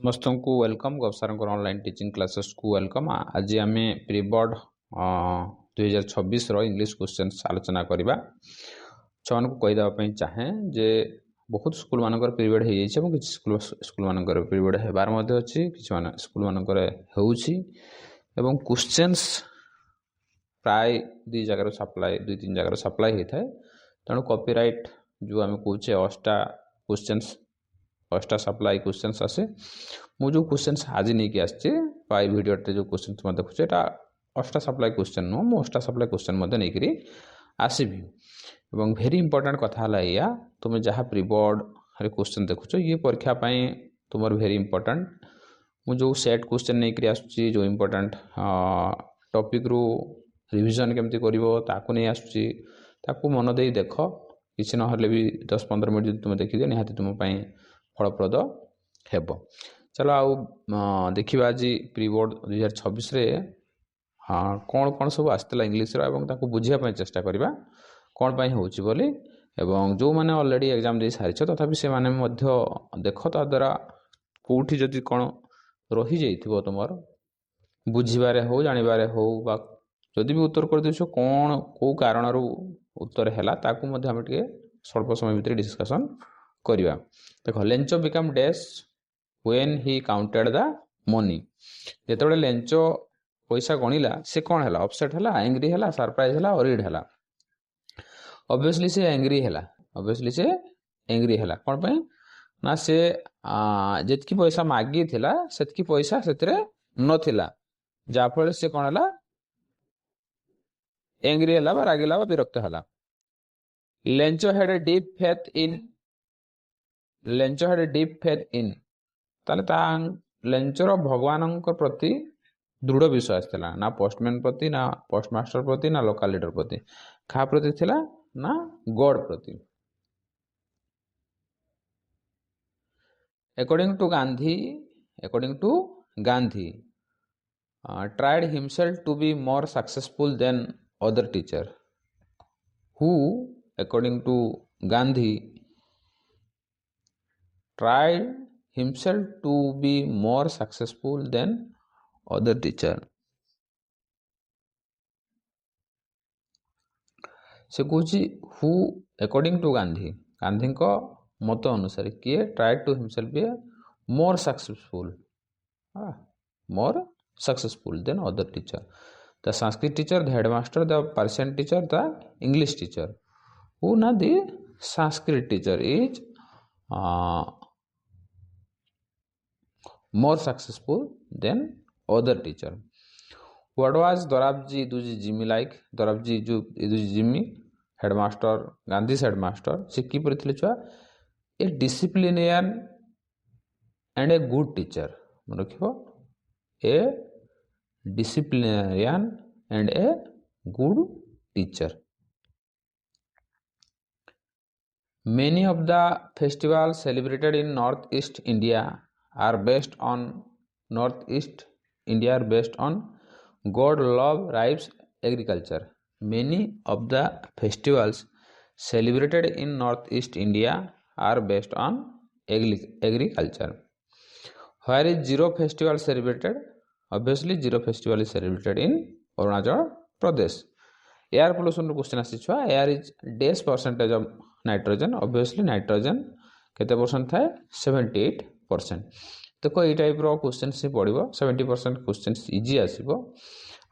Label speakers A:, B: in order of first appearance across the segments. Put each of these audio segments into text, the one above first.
A: समस्त को welcome गोपसार online teaching classes को वेलकम। आज आम प्री बोर्ड 2026 इंग्लिश क्वेश्चन आलोचना करवा। छुआ को कहीदेवाई चाहे जे बहुत स्कूल मानकर पीरियड हो जाए किसी स्कूल मानकर पीरियड हेबार अच्छी कि स्कूल मानकर हो क्वेश्चंस प्राय दुई जगार सप्लाई दुई तीन जगार सप्लाई होता है। तेणु कॉपीराइट जो आम कहे अष्टा सप्लाई क्वेश्चंस आसे मु जो क्वेश्चंस आज नहीं कि आसचे पाई वीडियो जो क्वेश्चंस मैं देखुचे एटा अष्टा सप्लाई क्वेश्चन नुह मु अष्टा सप्लाई क्वेश्चन मते नहीं करी आसीबी। एवं वेरी इंपोर्टेंट कथा हला या तुम जहाँ प्री बोर्ड रे क्वेश्चन देखुचो ये परीक्षा पाई तुमर वेरी इंपोर्टेंट। मु जो सेट क्वेश्चन नहीं करी आसुची जो इंपोर्टेंट टॉपिक रू रिवीजन केमती करिवो ताकू नहीं आसुची ताकू मन दे देख किसी न हले भी 10-15 मिनट तुम देखि दियो निहाती तुम पाई फलप्रद हेबो। चलो आउ देखिबा आज प्री बोर्ड 2026 रे हाँ कौन कौन सब आसला इंग्लिश रो एवं ताकू बुझिया पाई चेष्टा करिबा कौन पाई होउची बोली। एवं जो माने ऑलरेडी एग्जाम दे सारिछ तथापि से माने मध्य देख ता द्वारा कोठी जदि कोन रही जाइथिबो तुमर बुझिबारे हो जानिबारे हो बा जदि भी उत्तर कर दिछो कोन को कारण रो उत्तर हैला ताकू मध्य हम टिके स्वल्प समय भितर डिस्कशन करिबा। देखो Lencho become dash when he counted the money. जेतबे लेंचो पैसा गणिला से कौन है अपसेट है एंग्री है सरप्राइज है वरीड है। ऑब्वियसली से एंग्री है कौन पे ना से जितकी पैसा मागी थिला सेतकी पैसा सेतरे नथिला जाफल से कौन है एंग्री है रागिला विरक्त है। Lencho had a deep faith in ताले लेंचर भगवान प्रति दृढ़ विश्वास थिला ना पोस्टमैन प्रति ना पोस्टमास्टर प्रति ना लोकल लीडर प्रति क्या प्रति थिला ना गॉड प्रति। According to Gandhi tried himself to be more successful than other teacher who according to Gandhi tried himself to be more successful than other teacher। से कौच हु अकॉर्डिंग टू गांधी गांधी को मत अनुसार किए tried to himself be more successful than other teacher. The Sanskrit teacher the headmaster the Persian teacher the English teacher who ना the Sanskrit teacher is more successful than other teacher। What was Dorabji Iduji Jimmy like? Dorabji Iduji Jimmy headmaster Gandhi's headmaster से की परिथिले छुआ a disciplinarian and a good teacher। मन रखियो a disciplinarian and a good teacher। Many of the festivals celebrated in Northeast India are based on God, love, rice, agriculture। Many of the festivals celebrated in Northeast India are based on agriculture। Where is zero festival celebrated? Obviously zero festival is celebrated in Arunachal Pradesh। Air pollution question आसी air is dash percentage of nitrogen। Obviously nitrogen केते percent थाए 78%। देखो ये type रो question से पड़िबो 70% question easy आसीबो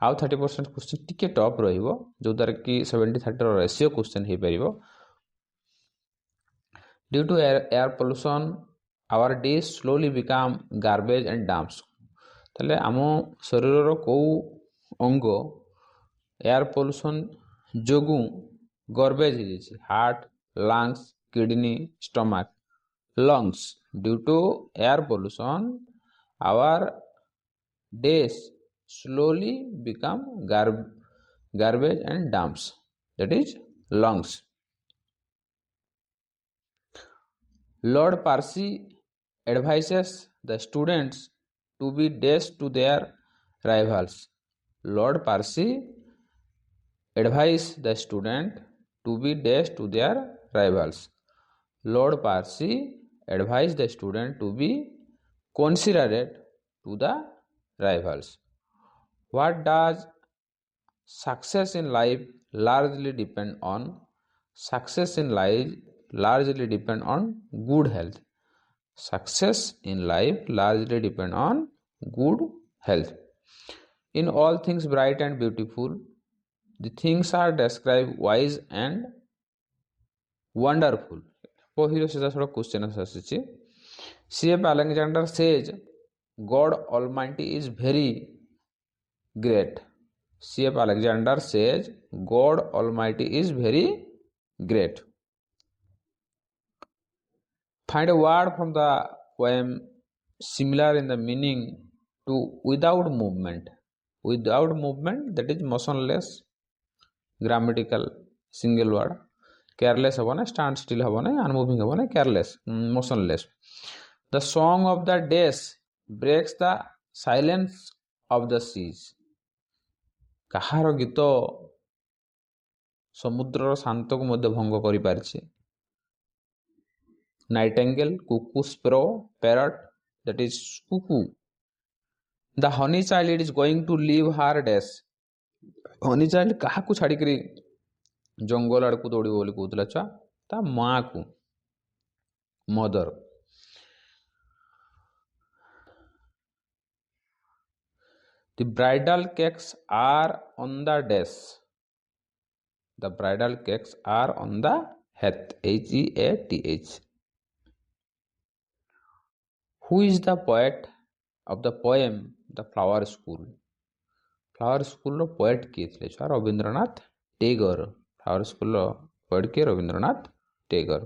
A: आउ 30% question टिके top रहिबो जो दर कि 70-30 रो रेशियो क्वेश्चन हे परिबो। Due to air pollution our days slowly become garbage and dumps. तले आमो शरीर रो को अंग एयर पोल्यूशन जोगु गार्बेज हे जे heart lungs kidney stomach. lungs due to air pollution our days slowly become garbage and dumps, that is lungs। Lord Percy advises the students to be dash to their rivals। Lord Percy advised the student to be dash to their rivals। Lord Percy advised the student to be considerate to the rivals. What does success in life largely depend on? Success in life largely depend on good health. Success in life largely depend on good health. In all things bright and beautiful, the things are described wise and wonderful. Here is a question. C.F. Alexander says, God Almighty is very great. C.F. Alexander says, God Almighty is very great. Find a word from the poem similar in the meaning to without movement. Without movement, that is motionless, grammatical single word. Careless habo na, stand still habo na, unmoving habo na, careless, motionless. The song of the days breaks the silence of the seas. କାହାର ଗୀତ ସମୁଦ୍ରର ଶାନ୍ତକୁ ମଧ୍ୟ ଭଙ୍ଗ କରିପାରିଛି. Nightingale, cuckoo, sparrow, parrot, that is cuckoo. The honey child is going to leave her days. Honey child କାହାକୁ ଛାଡ଼ିକରି ଜଙ୍ଗଲ ଆଡ଼କୁ ଦୌଡ଼ିବ ବୋଲି କହୁଥିଲା ଛୁଆ? ତା ମାଆକୁ, ମଦର. The bridal cakes are on the days. The bridal cakes are on the hearth. H-E-A-T-H. Who is the poet of the poem The Flower School? Flower School ର poet କିଏ ଥିଲେ ଛୁଆ? ରବୀନ୍ଦ୍ରନାଥ ଟେଗୋର. Flower School ର poet କିଏ? Rabindranath Tagore.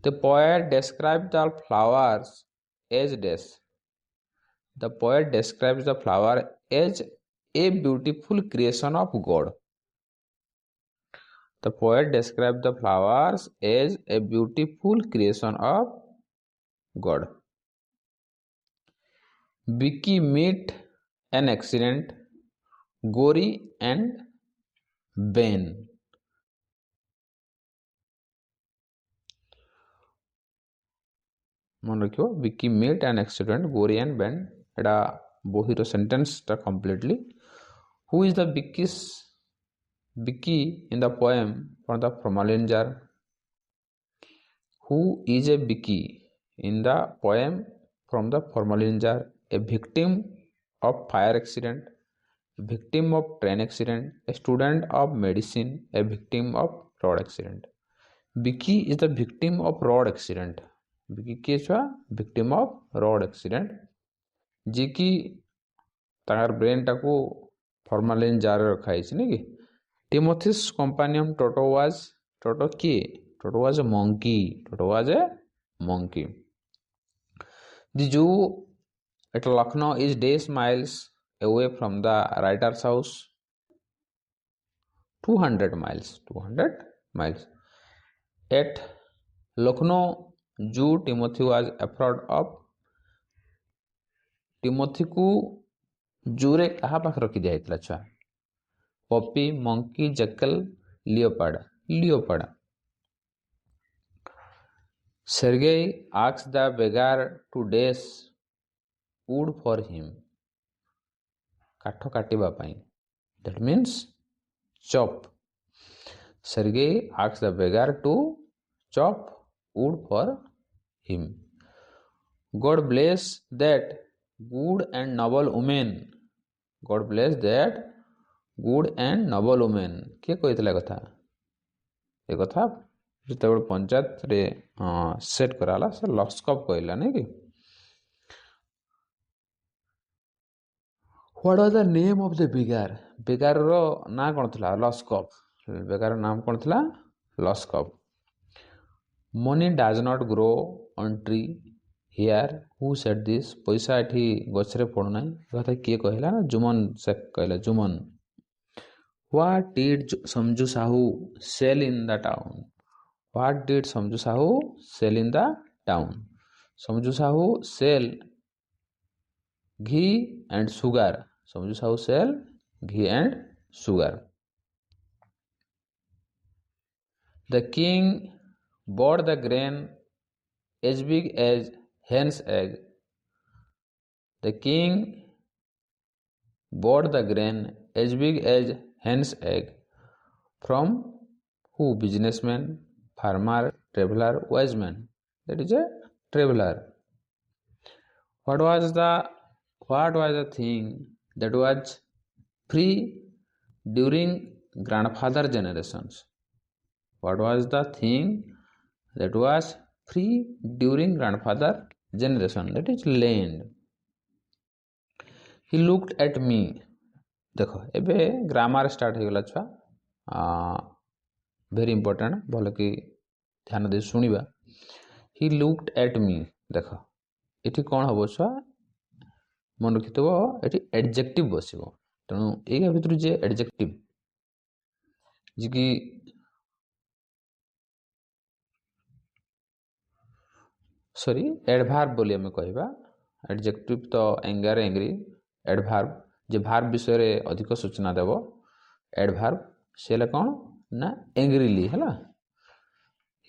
A: The poet described the flowers as days. The poet describes the flower as a beautiful creation of God. The poet describes the flowers as a beautiful creation of God. Vicky meet an accident. Gory and Ben. मन रखियो, Vicky meet an accident. Gory and Ben. Etah बोहिरो sentence टा completely. Who is the Vicky in the poem from the formalin jar? Who is a Vicky in the poem from the formalin jar? A victim of fire accident, a victim of train accident, a student of medicine, a victim of road accident. Vicky is the victim of road accident. Vicky किए छुआ? Victim of road accident. जी कि तार brain टाको formalin jar रखा है नहीं कि टिमोथिस companion टोटो किए? टोटो was a monkey. Toto was a monkey. The zoo at Lucknow is days miles away from the writer's house. 200 miles. 200 miles. At Lucknow zoo, Timothy was afraid of. Timothy को jure कहा पाख रखी दिया छुआ? Puppy, monkey, jackal, leopard. Sergei asked the beggar to dash wood for him. काठ काटिबा पाई. That means chop. Sergei asked the beggar to chop wood for him. God bless that good and noble women. God bless that good and noble women. किए कही कथा? ये कथा जो पंचायत रे set कराला से लस्कप कहला नहीं कि? What was the name of the beggar? beggar रो ना कौन थला? लस्कप. beggar नाम कौन थला? लस्कप. Money does not grow on tree here. Who said this? पैसा एठी गछरे पड़ना कथा किए कहला? जुमन से कहला. जुमन. What did समझू Sahu sell in the town? What did समझू Sahu sell in the town? समझू Sahu sell ghee and sugar. समझू Sahu sell ghee and sugar. The king bought the grain as big as hen's egg. The king bought the grain as big as hen's egg from who? Businessman, farmer, traveler, wise man. That is a traveler. What was the thing that was free during grandfather generations? What was the thing that was free during grandfather generation? That is land. He looked at me. देख एबे grammar start हो गला छुआ very important भल कि ध्यान दे सुनिबा he looked at me देख एठी कौन हबो छुआ मन रखिथबो एठी एडजेक्टिव बसिबो तेणु एगा भितर जे एडजेक्टिव जे कि सॉरी एडभार्ब बोली हमें कहबा एडजेक्टिव तो एंगर एंग्री एडभार्ब जे भार्ब विषय रे अधिक सूचना देव एडभार्ब सेले कौन ना एंग्रीली है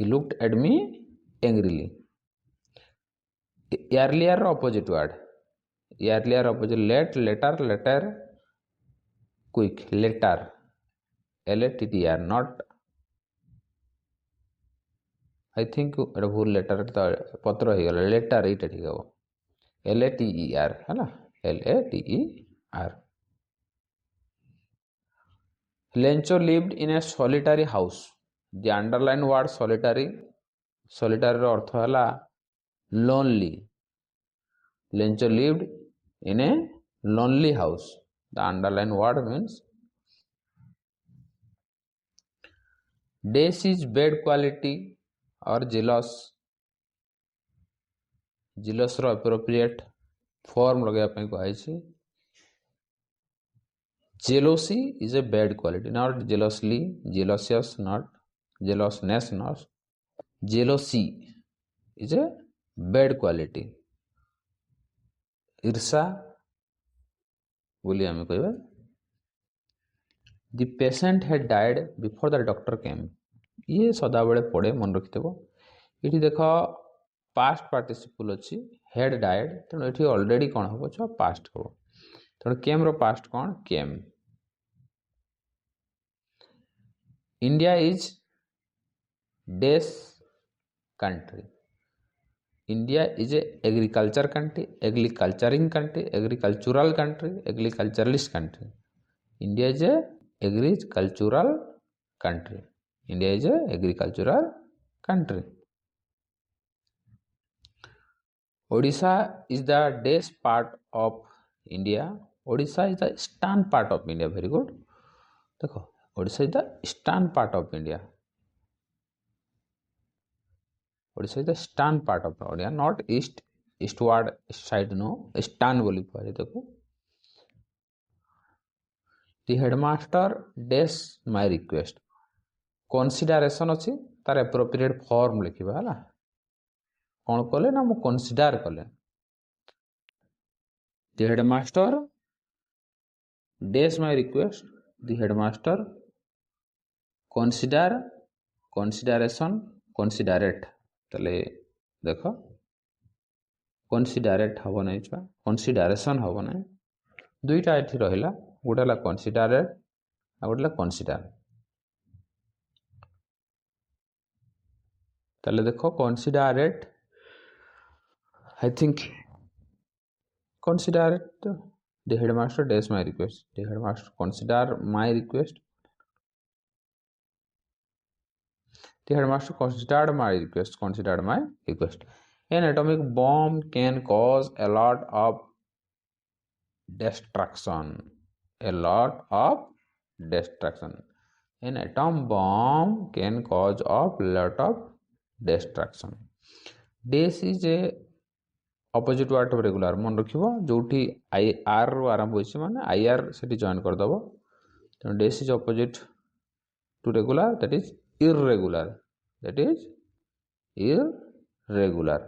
A: he looked at me angrily earlier opposite word earlier opposite let letter letter quick letter letter not I think एटा भूल लेटर तो पत्र हो गला लेटर एटा ठीक हो later है ना later Lencho lived in a solitary house. The underlined word solitary रो अर्थ है lonely. Lencho lived in a lonely house. The underlined word means Dash is bad quality or jealous. Jealous row appropriate form लगे पे कहै छी. Jealousy is a bad quality, not jealously, jealous, not jealousness, not jealousy is a bad quality. ईर्षा बोलिए हमें कहबा The patient had died before the doctor came. ये सदा बेले पड़े मन रखिथबो एठी देखो past participle अछि had died तेणु एठी ऑलरेडी कोन हबो छ past हबो तेणु came row past cone came. India is dash country. India is a agriculture country, agriculturing country, agricultural country, agriculturalist country. India is a agricultural country. India is a agricultural country. Odisha is the dash part of India. Odisha is the eastern part of India. Very good. देखो Odisha is the eastern part of India. Odisha is the eastern part of India, not eastward side no, eastern बोली पारे देखो. The headmaster dash my request. Consideration अच्छी तार appropriate form लिखिबा हला. कौन कले ना मु consider कले. The headmaster dash my request. The headmaster consider consideration considerate तले देखो considerate हबो नै छुआ consideration हबो नै दुईटा एठी रहिला गोटेला considerate आ गोटेला consider तले देखो considerate I think considerate the headmaster dash my request. The headmaster consider my request. The headmaster considered my request. Considered my request. An atomic bomb can cause a lot of destruction. A lot of destruction. An atom bomb can cause a lot of destruction. Dash is a opposite word of regular. मन रखिबो जोठी IR रो आरंभ होइछ माने IR सेठी join कर दबो. तो dash is opposite to regular, that is irregular. That is irregular.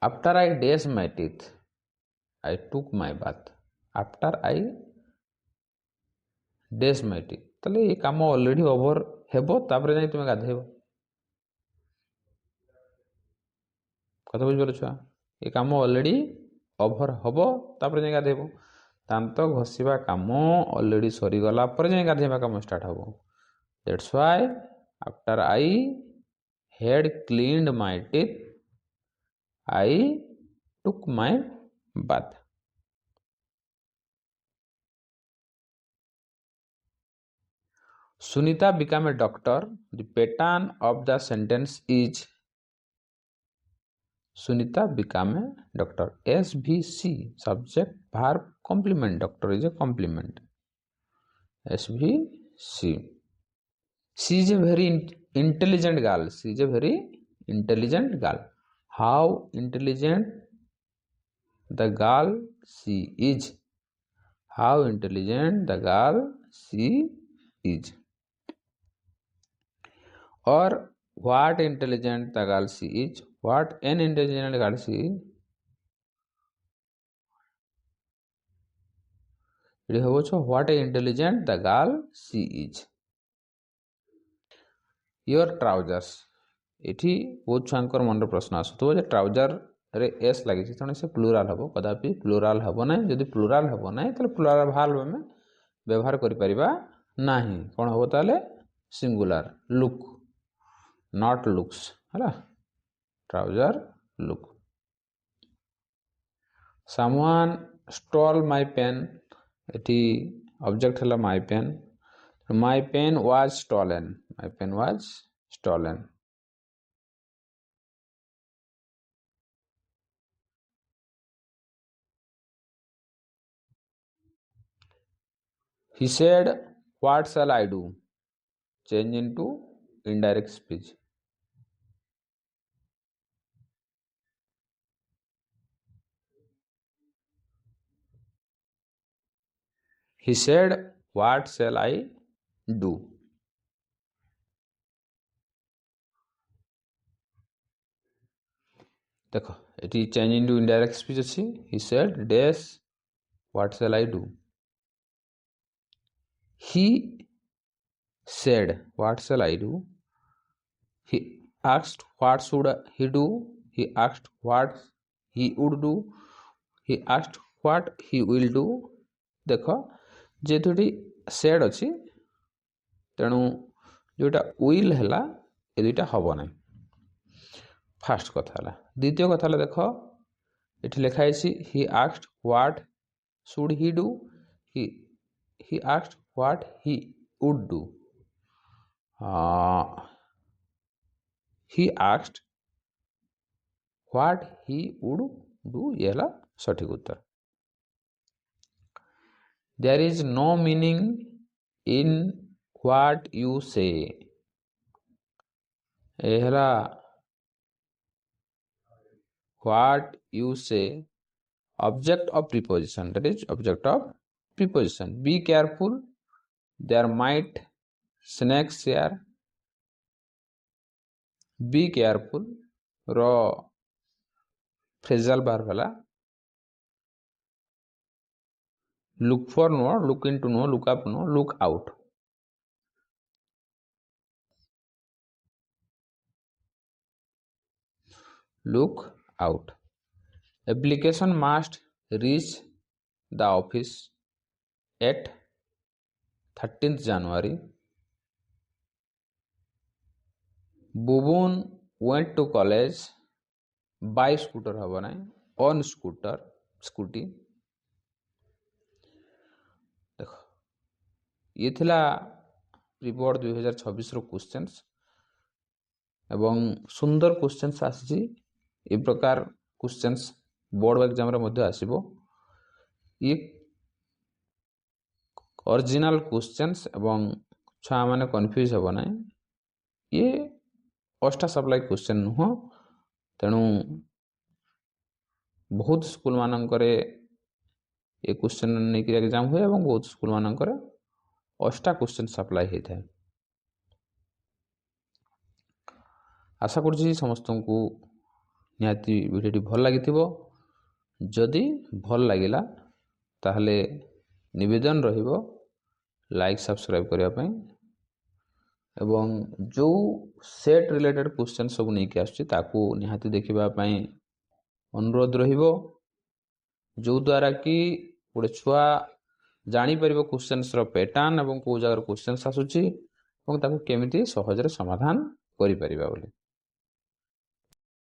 A: After I dash my teeth, I took my bath. After I dash my teeth, तले ये काम ऑलरेडी ओवर हेबो तापरे नै तुमे गाधेबो. कथा बुझ बोलो छुआ ये काम ऑलरेडी ओभर हबो तापर जाय गाधेबो दांत घसीबा काम ऑलरेडी सरी गला पर जाय गाधेबा काम स्टार्ट हबो that's why after I had cleaned my teeth I took my bath. Sunita became a doctor. The pattern of the sentence is Sunita became a doctor. SVC subject verb complement. Doctor is a complement. SVC. She is a very intelligent girl. She is a very intelligent girl. How intelligent the girl she is. How intelligent the girl she is. Or what intelligent the girl she is. What an intelligent girl she is. What a intelligent the girl she is. Your trousers. एठी बहुत छुआंकर मन प्रश्न आसुथबो जे trouser रे S लागि छै तने से plural हबो कदापि प्लुराल हबो नै जदि प्लुराल हबो नै तले प्लुराल भार्ब में व्यवहार करि परिबा नाही कोन हबो ताले सिंगुलर लुक नॉट लुक्स हला trouser look someone stole my pen एठी ऑब्जेक्ट हला my pen was stolen He said, what shall I do? Change into indirect speech. He said, what shall I do? देखो ये change into indirect speech अच्छी he said dash what shall I do he said what shall I do he asked what should he do he asked what he would do he asked what he will do देखो जेतुटी said अच्छी तेणु जोटा will हैला ये दुईटा हबो नहीं fast कथा है द्वितीय कथा देख ये लिखाई he asked what should he do he asked what he would do he asked what he would do ये है सठिक उत्तर there is no meaning in what you say है what you say object of preposition that is object of preposition be careful there might snakes here be careful ro phrasal verb wala look for no look into no look up no look out look out application must reach the office at 13th January Bubun went to college by scooter haba na on scooty देखो ये थिला report 2026 रो questions एवं सुंदर questions आसी ए प्रकार questions board exam रे मध्ये आसीबो ये ओरिजिनल क्वेश्चंस एवं छुआ माने कंफ्यूज हो ना ये अष्टा सप्लाई क्वेश्चन नुह तेणु बहुत स्कूल मानकरे ये क्वेश्चन नहीं एग्जाम हुए और बहुत स्कूल मानकरे अष्टा क्वेश्चन सप्लाई होता है आशा करुँच समस्त को निहाती वीडियोटी भल लगी जदि भल लगिला ताहले निवेदन रहिबो लाइक सब्सक्राइब करने एवं जो सेट रिलेटेड क्वेश्चन सब नहीं आसुची ताकू निहाती देखिबा पई ଅନୁରୋଧ ରହିବ, ଯୋଉଦ୍ୱାରା କି ଗୋଟେ ଛୁଆ ଜାଣିପାରିବ କ୍ୱେଶ୍ଚନ୍ସର ପ୍ୟାଟର୍ନ ଏବଂ କେଉଁ ଜାଗାରୁ କ୍ୱେଶ୍ଚନ୍ସ ଆସୁଛି ଏବଂ ତାକୁ କେମିତି ସହଜରେ ସମାଧାନ କରିପାରିବା ବୋଲି।